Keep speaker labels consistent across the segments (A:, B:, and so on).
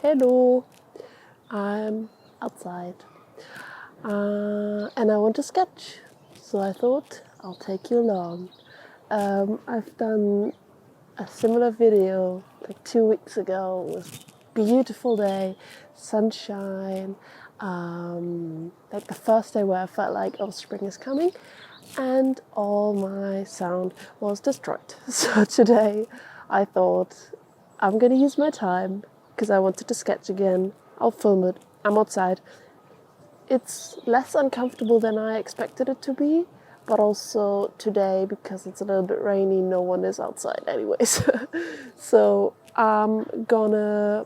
A: Hello, I'm outside and I want to sketch, so I thought I'll take you along. I've done a similar video like 2 weeks ago. It was a beautiful day, sunshine, like the first day where I felt like, oh, spring is coming, and all my sound was destroyed. So today I thought I'm gonna use my time because I wanted to sketch again. I'll film it. I'm outside. It's less uncomfortable than I expected it to be, but also today, because it's a little bit rainy, no one is outside anyways. So I'm gonna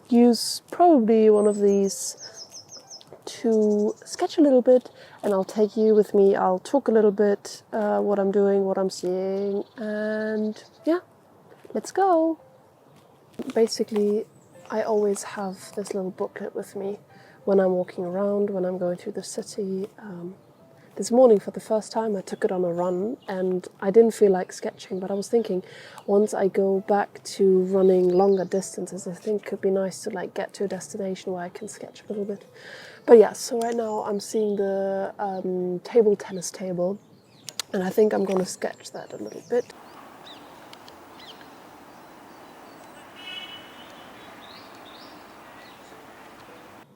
A: use probably one of these to sketch a little bit, and I'll take you with me. I'll talk a little bit what I'm doing, what I'm seeing, and yeah, let's go. Basically, I always have this little booklet with me when I'm walking around, when I'm going through the city. This morning, for the first time, I took it on a run, and I didn't feel like sketching, but I was thinking once I go back to running longer distances, I think it could be nice to like get to a destination where I can sketch a little bit. But yeah, so right now I'm seeing the table tennis table, and I think I'm going to sketch that a little bit.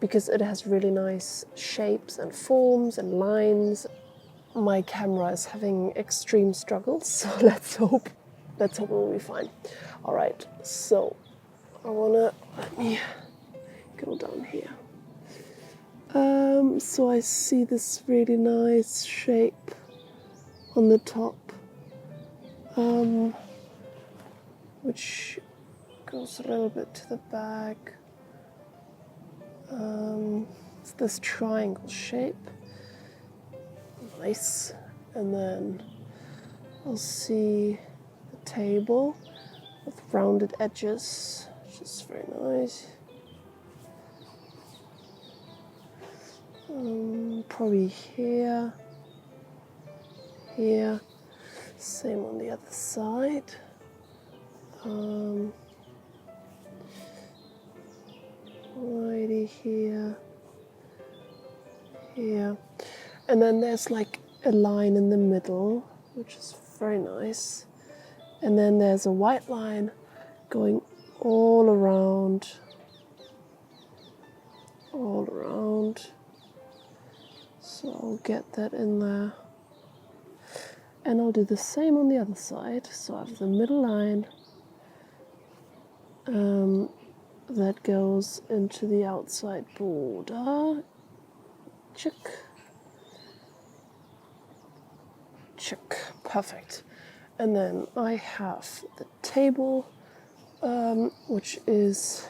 A: Because it has really nice shapes and forms and lines. My camera is having extreme struggles, so let's hope it will be fine. All right, so let me go down here. So I see this really nice shape on the top, which goes a little bit to the back. It's this triangle shape. Nice. And then I'll see the table with rounded edges, which is very nice. Probably here, same on the other side. Righty here, and then there's like a line in the middle, which is very nice, and then there's a white line going all around, so I'll get that in there, and I'll do the same on the other side. So I have the middle line that goes into the outside border. Check, perfect. And then I have the table, which is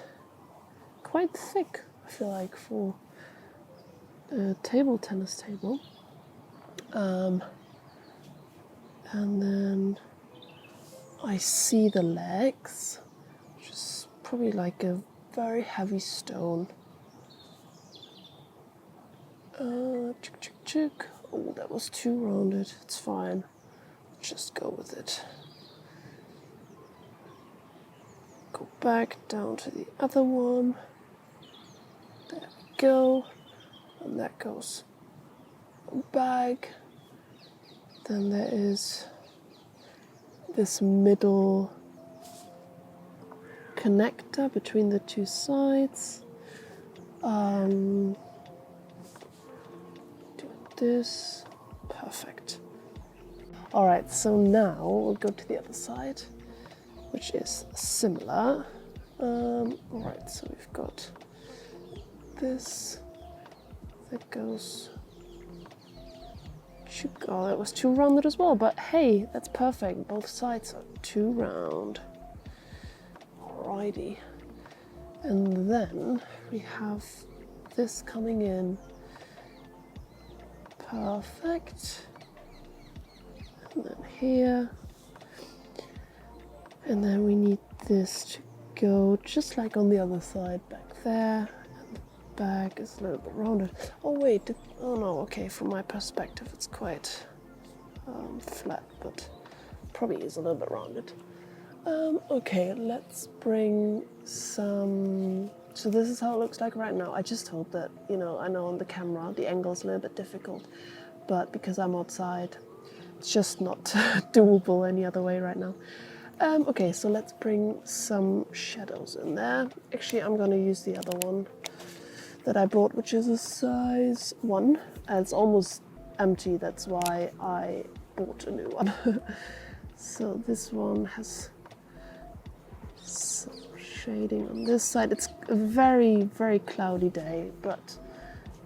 A: quite thick, I feel like, for a table tennis table. And then I see the legs, which is probably like a very heavy stone. Check. Oh, that was too rounded. It's fine. Just go with it. Go back down to the other one. There we go. And that goes back. Then there is this middle connector between the two sides. Do this. Perfect. All right, so now we'll go to the other side, which is similar. All right, so we've got this that goes. Oh, that was too rounded as well, but hey, that's perfect. Both sides are too round. Alrighty. And then we have this coming in. Perfect. And then here. And then we need this to go just like on the other side back there. And the back is a little bit rounded. Oh wait, oh no, okay, from my perspective it's quite flat, but probably is a little bit rounded. Okay, let's bring some. So this is how it looks like right now. I just hope that, I know on the camera the angle's a little bit difficult, but because I'm outside, it's just not doable any other way right now. Okay, so let's bring some shadows in there. Actually, I'm gonna use the other one that I brought, which is a size 1. And it's almost empty, that's why I bought a new one. So this one has some shading on this side. It's a very, very cloudy day, but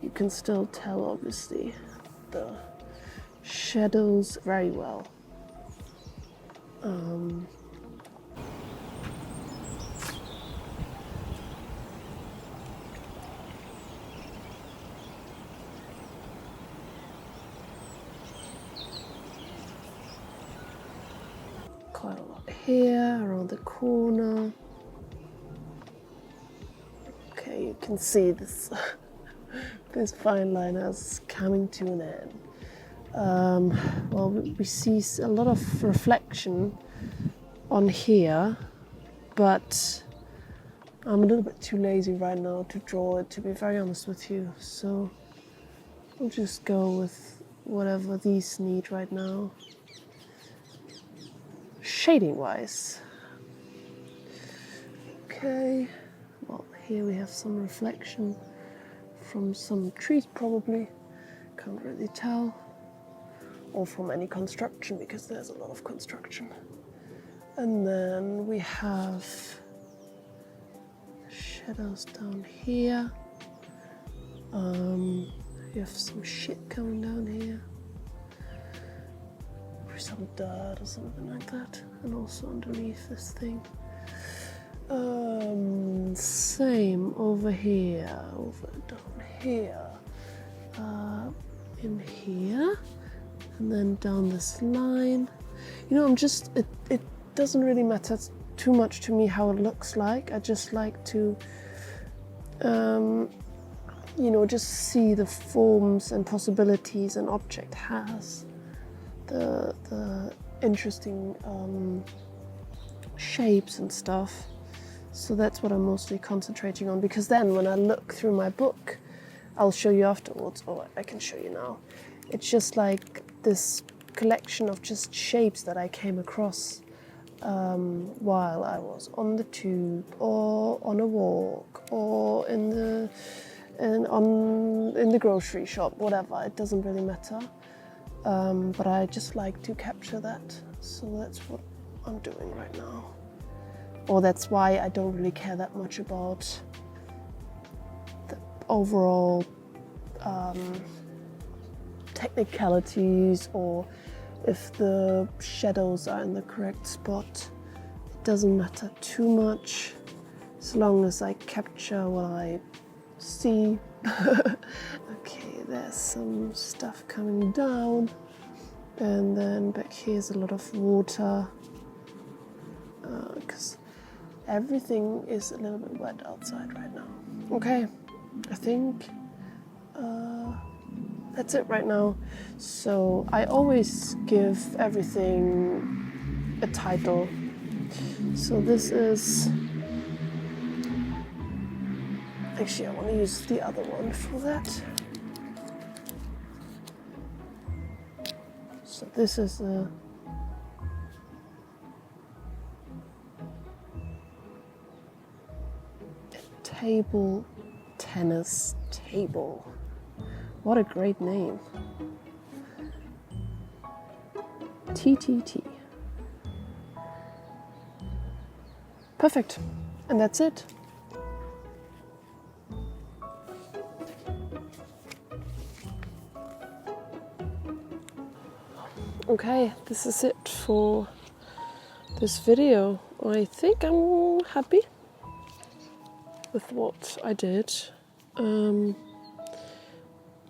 A: you can still tell, obviously, the shadows very well. Quite a lot here, around the corner. Okay, you can see this this fine liner is coming to an end. Well, we see a lot of reflection on here, but I'm a little bit too lazy right now to draw it, to be very honest with you. So I'll just go with whatever these need right now, shading wise. Okay, well, here we have some reflection from some trees, probably, can't really tell, or from any construction, because there's a lot of construction. And then we have shadows down here. You have some shit coming down here, or some dirt or something like that, and also underneath this thing. Same over here, over down here, in here, and then down this line. It doesn't really matter too much to me how it looks like. I just like to, just see the forms and possibilities an object has, the interesting shapes and stuff. So that's what I'm mostly concentrating on, because then when I look through my book, I'll show you afterwards, or I can show you now. It's just like this collection of just shapes that I came across while I was on the tube, or on a walk, or in the grocery shop, whatever. It doesn't really matter. But I just like to capture that. So that's what I'm doing right now. Or that's why I don't really care that much about the overall technicalities, or if the shadows are in the correct spot. It doesn't matter too much, as long as I capture what I see. Okay, there's some stuff coming down, and then back here's a lot of water, because everything is a little bit wet outside right now. Okay, I think that's it right now. So I always give everything a title. So this is, actually I want to use the other one for that. So this is a table tennis table. What a great name. TTT. Perfect. And that's it. Okay, this is it for this video. I think I'm happy with what I did.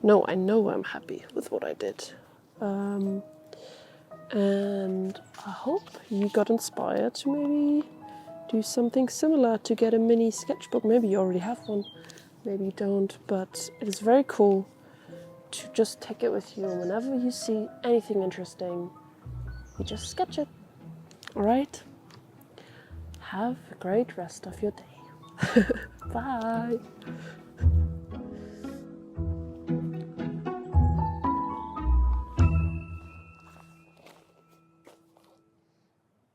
A: No, I know I'm happy with what I did. And I hope you got inspired to maybe do something similar, to get a mini sketchbook. Maybe you already have one, maybe you don't, but it is very cool to just take it with you. Whenever you see anything interesting, you just sketch it. All right? have a great rest of your day. Bye.